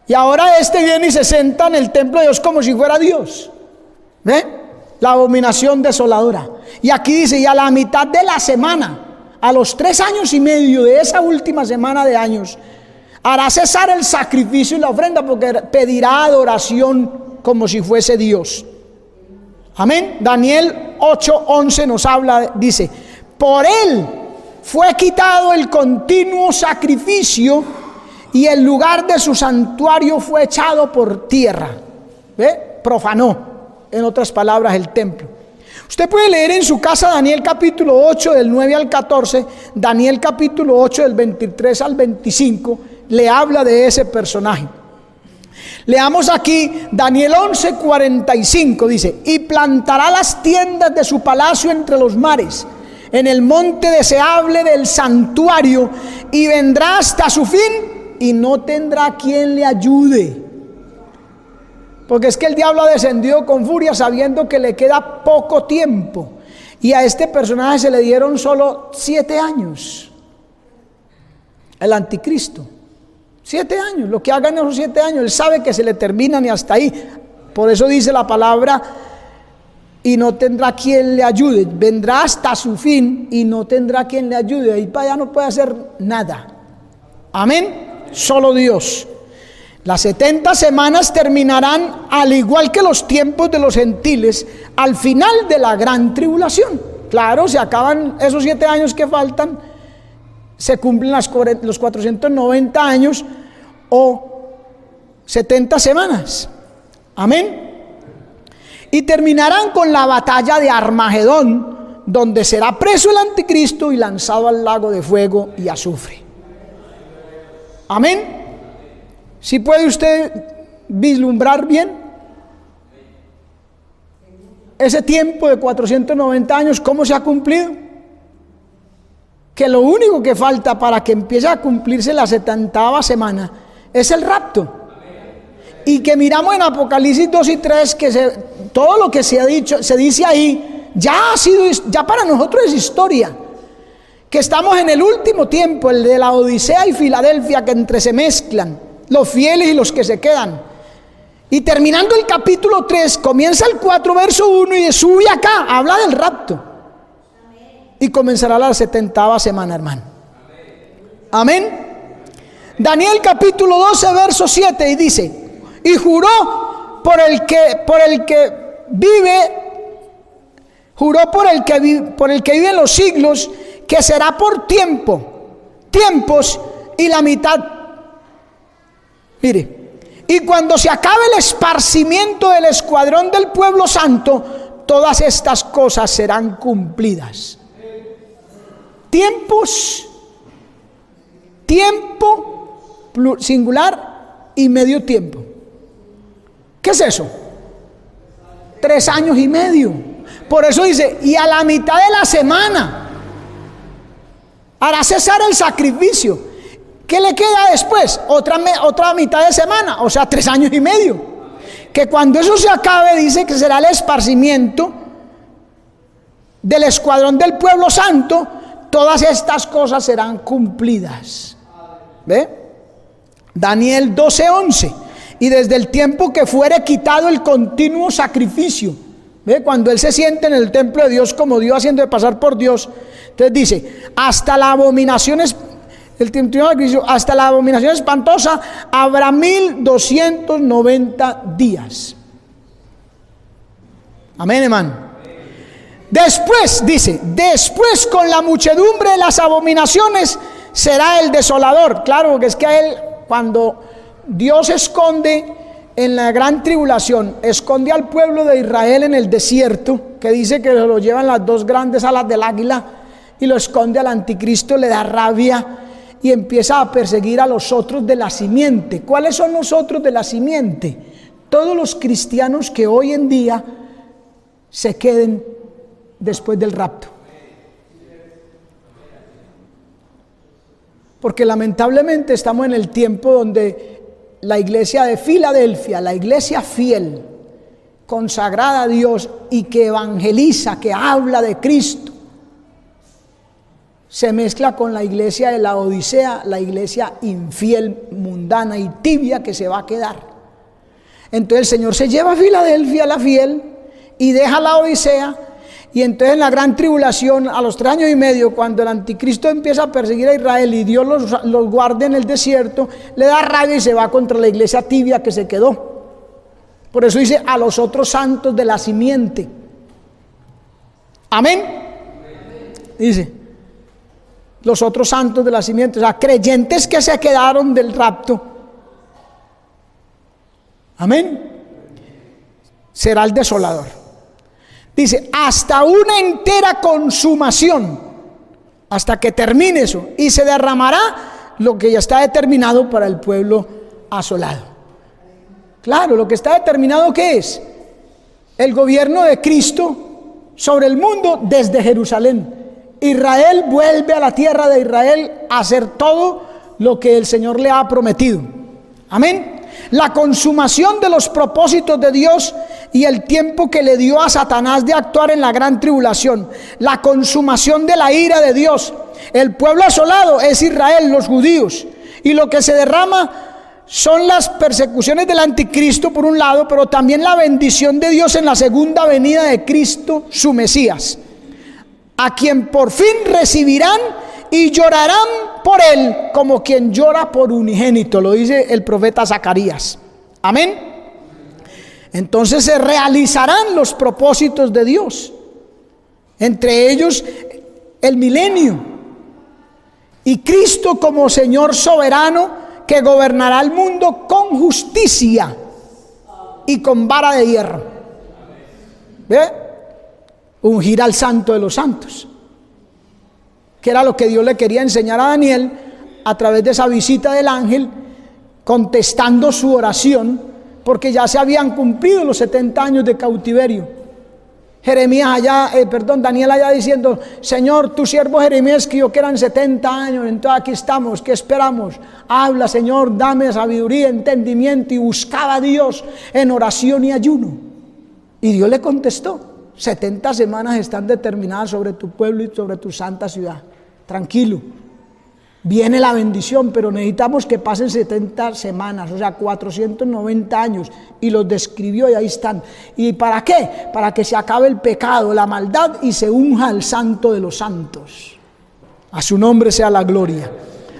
Speaker 1: y ahora viene y se senta en el templo de Dios como si fuera Dios. ¿Ve? La abominación desoladora. Y aquí dice: y a la mitad de la semana, a los 3 años y medio de esa última semana de años, hará cesar el sacrificio y la ofrenda, porque pedirá adoración como si fuese Dios. Amén. Daniel 8:11 nos habla, dice: por él fue quitado el continuo sacrificio, y el lugar de su santuario fue echado por tierra. ¿Ve? Profanó, en otras palabras, el templo. Usted puede leer en su casa Daniel capítulo 8 del 9 al 14, Daniel capítulo 8 del 23 al 25, le habla de ese personaje. Leamos aquí Daniel 11:45, dice: y plantará las tiendas de su palacio entre los mares, en el monte deseable del santuario, y vendrá hasta su fin y no tendrá quien le ayude. Porque es que el diablo ha descendido con furia sabiendo que le queda poco tiempo, y a este personaje se le dieron solo 7 años. El anticristo, 7 años, lo que hagan en esos 7 años, él sabe que se le terminan y hasta ahí. Por eso dice la palabra: y no tendrá quien le ayude. Vendrá hasta su fin y no tendrá quien le ayude. Ahí para allá no puede hacer nada. Amén. Solo Dios. Las 70 semanas terminarán al igual que los tiempos de los gentiles al final de la gran tribulación. Claro, se acaban esos 7 años que faltan, se cumplen los 490 años o 70 semanas. Amén. Y terminarán con la batalla de Armagedón, donde será preso el anticristo y lanzado al lago de fuego y azufre. Amén. ¿Sí puede usted vislumbrar bien ese tiempo de 490 años, cómo se ha cumplido? Que lo único que falta para que empiece a cumplirse la 70ª semana es el rapto. Y que miramos en Apocalipsis 2 y 3 que todo lo que se ha dicho, se dice ahí, ya para nosotros es historia. Que estamos en el último tiempo, el de la Odisea y Filadelfia, que entre se mezclan los fieles y los que se quedan. Y terminando el capítulo 3, comienza el 4 verso 1 y sube acá, habla del rapto. Y comenzará la 70ª semana, hermano. Amén. Daniel capítulo 12 verso 7 y dice: y juró por el que vive en los siglos, que será por tiempos y la mitad. Mire, y cuando se acabe el esparcimiento del escuadrón del pueblo santo, todas estas cosas serán cumplidas. Tiempo singular y medio tiempo. ¿Qué es eso? 3 años y medio. Por eso dice: y a la mitad de la semana hará cesar el sacrificio. ¿Qué le queda después? Otra mitad de semana, o sea, 3 años y medio. Que cuando eso se acabe, dice que será el esparcimiento del escuadrón del pueblo santo. Todas estas cosas serán cumplidas. ¿Ve? Daniel 12:11. Y desde el tiempo que fuere quitado el continuo sacrificio. ¿Ve? Cuando él se siente en el templo de Dios como Dios, haciendo de pasar por Dios. Entonces dice: hasta la abominación espantosa habrá 1290 días. Amén, hermano. Después, dice, después con la muchedumbre de las abominaciones será el desolador. Claro, porque es que a él, cuando Dios esconde en la gran tribulación, esconde al pueblo de Israel en el desierto, que dice que lo llevan las 2 grandes alas del águila, y lo esconde al anticristo, le da rabia y empieza a perseguir a los otros de la simiente. ¿Cuáles son los otros de la simiente? Todos los cristianos que hoy en día se queden después del rapto. Porque lamentablemente estamos en el tiempo donde la iglesia de Filadelfia, la iglesia fiel, consagrada a Dios y que evangeliza, que habla de Cristo, se mezcla con la iglesia de la Odisea, la iglesia infiel, mundana y tibia que se va a quedar. Entonces el Señor se lleva a Filadelfia, la fiel, y deja la Odisea. Y entonces en la gran tribulación, a los 3 años y medio, cuando el anticristo empieza a perseguir a Israel y Dios los guarda en el desierto, le da rabia y se va contra la iglesia tibia que se quedó. Por eso dice: a los otros santos de la simiente. Amén. Dice: los otros santos de la simiente, o sea, creyentes que se quedaron del rapto. Amén. Será el desolador. Dice: hasta una entera consumación, hasta que termine eso, y se derramará lo que ya está determinado para el pueblo asolado. Claro, lo que está determinado, ¿qué es? El gobierno de Cristo sobre el mundo desde Jerusalén. Israel vuelve a la tierra de Israel a hacer todo lo que el Señor le ha prometido. Amén. La consumación de los propósitos de Dios y el tiempo que le dio a Satanás de actuar en la gran tribulación. La consumación de la ira de Dios. El pueblo asolado es Israel, los judíos. Y lo que se derrama son las persecuciones del anticristo por un lado, pero también la bendición de Dios en la segunda venida de Cristo, su Mesías, a quien por fin recibirán y llorarán por él como quien llora por unigénito, lo dice el profeta Zacarías. Amén. Entonces se realizarán los propósitos de Dios, entre ellos el milenio, y Cristo como Señor soberano que gobernará el mundo con justicia y con vara de hierro. ¿Ve? Ungir al Santo de los Santos, que era lo que Dios le quería enseñar a Daniel a través de esa visita del ángel, contestando su oración, porque ya se habían cumplido los 70 años de cautiverio. Daniel allá diciendo: Señor, tu siervo Jeremías escribió que eran 70 años, entonces aquí estamos, ¿qué esperamos? Habla, Señor, dame sabiduría, entendimiento, y buscaba a Dios en oración y ayuno. Y Dios le contestó: 70 semanas están determinadas sobre tu pueblo y sobre tu santa ciudad. Tranquilo, viene la bendición, pero necesitamos que pasen 70 semanas, o sea, 490 años. Y los describió y ahí están. ¿Y para qué? Para que se acabe el pecado, la maldad, y se unja al Santo de los Santos. A su nombre sea la gloria.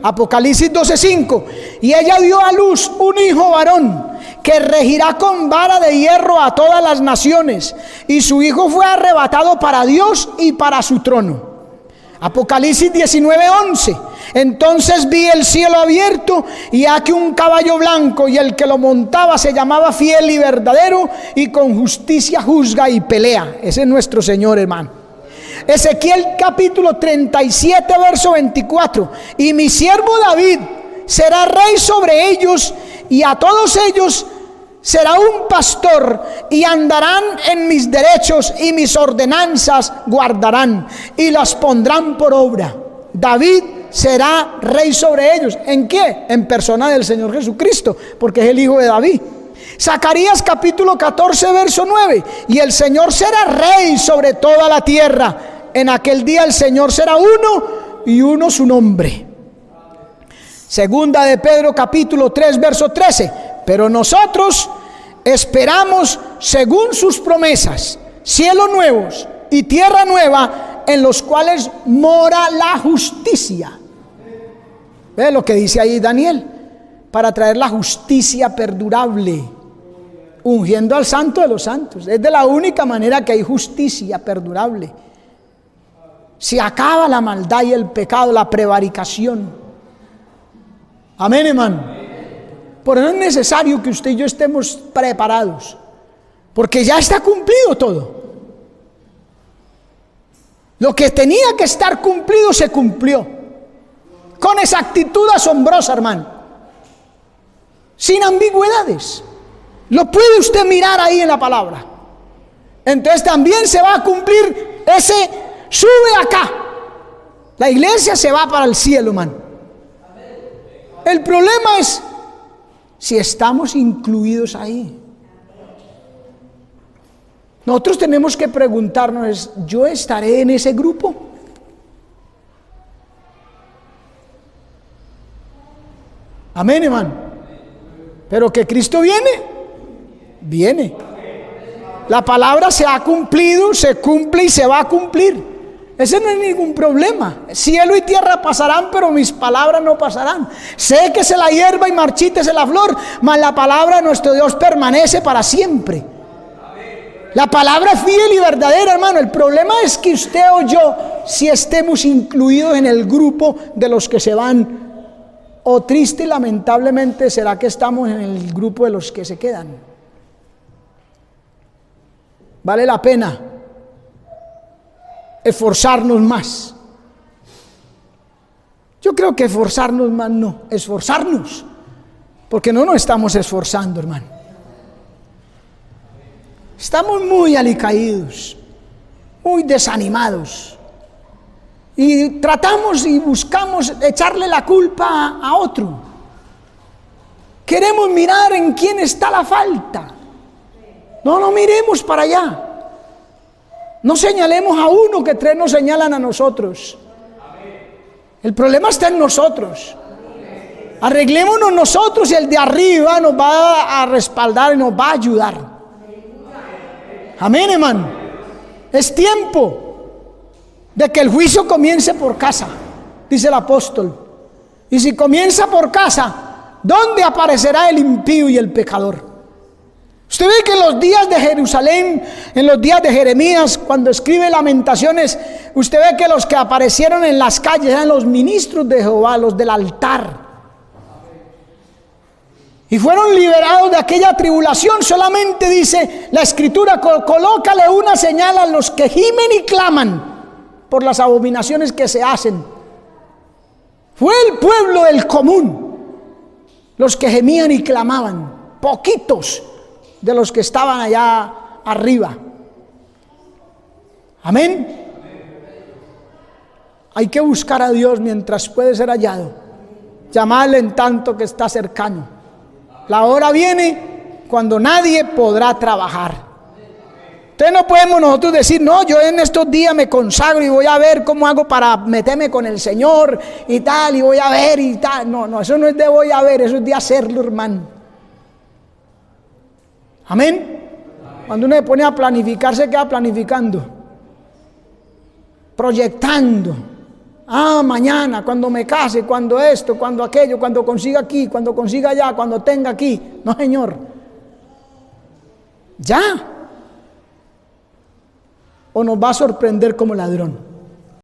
Speaker 1: Apocalipsis 12:5. Y ella dio a luz un hijo varón, que regirá con vara de hierro a todas las naciones, y su hijo fue arrebatado para Dios y para su trono. Apocalipsis 19:11. Entonces vi el cielo abierto, y aquí un caballo blanco, y el que lo montaba se llamaba Fiel y Verdadero, y con justicia juzga y pelea. Ese es nuestro Señor, hermano. Ezequiel capítulo 37 verso 24. Y mi siervo David será rey sobre ellos, y a todos ellos será un pastor, y andarán en mis derechos, y mis ordenanzas guardarán, y las pondrán por obra. David será rey sobre ellos. ¿En qué? En persona del Señor Jesucristo, porque es el hijo de David. Zacarías capítulo 14 verso 9. Y el Señor será rey sobre toda la tierra. En aquel día el Señor será uno, y uno su nombre. Segunda de Pedro capítulo 3 verso 13. Pero nosotros esperamos, según sus promesas, cielos nuevos y tierra nueva, en los cuales mora la justicia. ¿Ve lo que dice ahí Daniel? Para traer la justicia perdurable, ungiendo al Santo de los Santos. Es de la única manera que hay justicia perdurable. Se acaba la maldad y el pecado, la prevaricación. Amén, hermano. Por eso es necesario que usted y yo estemos preparados, porque ya está cumplido todo. Lo que tenía que estar cumplido se cumplió, con exactitud asombrosa, hermano, sin ambigüedades. Lo puede usted mirar ahí en la palabra. Entonces también se va a cumplir ese sube acá. La iglesia se va para el cielo, hermano. El problema es si estamos incluidos ahí. Nosotros tenemos que preguntarnos: ¿yo estaré en ese grupo? Amén, hermano. Pero que Cristo viene, viene. La palabra se ha cumplido, se cumple y se va a cumplir. Ese no es ningún problema. Cielo y tierra pasarán, pero mis palabras no pasarán. Séquese la hierba y marchítese la flor, mas la palabra de nuestro Dios permanece para siempre. La palabra es fiel y verdadera, hermano. El problema es que usted o yo, si estemos incluidos en el grupo de los que se van, o triste y lamentablemente será que estamos en el grupo de los que se quedan. Vale la pena esforzarnos más. Yo creo que esforzarnos más no, esforzarnos, porque no nos estamos esforzando, hermano. Estamos muy alicaídos, muy desanimados. Y tratamos y buscamos echarle la culpa a otro. Queremos mirar en quién está la falta. No miremos para allá. No señalemos a uno que tres nos señalan a nosotros. El problema está en nosotros. Arreglémonos nosotros y el de arriba nos va a respaldar y nos va a ayudar. Amén, hermano. Es tiempo de que el juicio comience por casa, dice el apóstol. Y si comienza por casa, ¿dónde aparecerá el impío y el pecador? Usted ve que en los días de Jerusalén, en los días de Jeremías, cuando escribe Lamentaciones, usted ve que los que aparecieron en las calles eran los ministros de Jehová, los del altar. Y fueron liberados de aquella tribulación. Solamente dice la Escritura, colócale una señal a los que gimen y claman por las abominaciones que se hacen. Fue el pueblo del común los que gemían y clamaban, poquitos de los que estaban allá arriba. Amén. Hay que buscar a Dios mientras puede ser hallado, llamarle en tanto que está cercano. La hora viene cuando nadie podrá trabajar. Entonces no podemos nosotros decir, no, yo en estos días me consagro y voy a ver cómo hago para meterme con el Señor y tal, y voy a ver y tal. No, eso no es de voy a ver, eso es de hacerlo, hermano. Amén. Cuando uno se pone a planificar, se queda planificando, proyectando. Mañana, cuando me case, cuando esto, cuando aquello, cuando consiga aquí, cuando consiga allá, cuando tenga aquí. No, Señor. Ya. O nos va a sorprender como ladrón.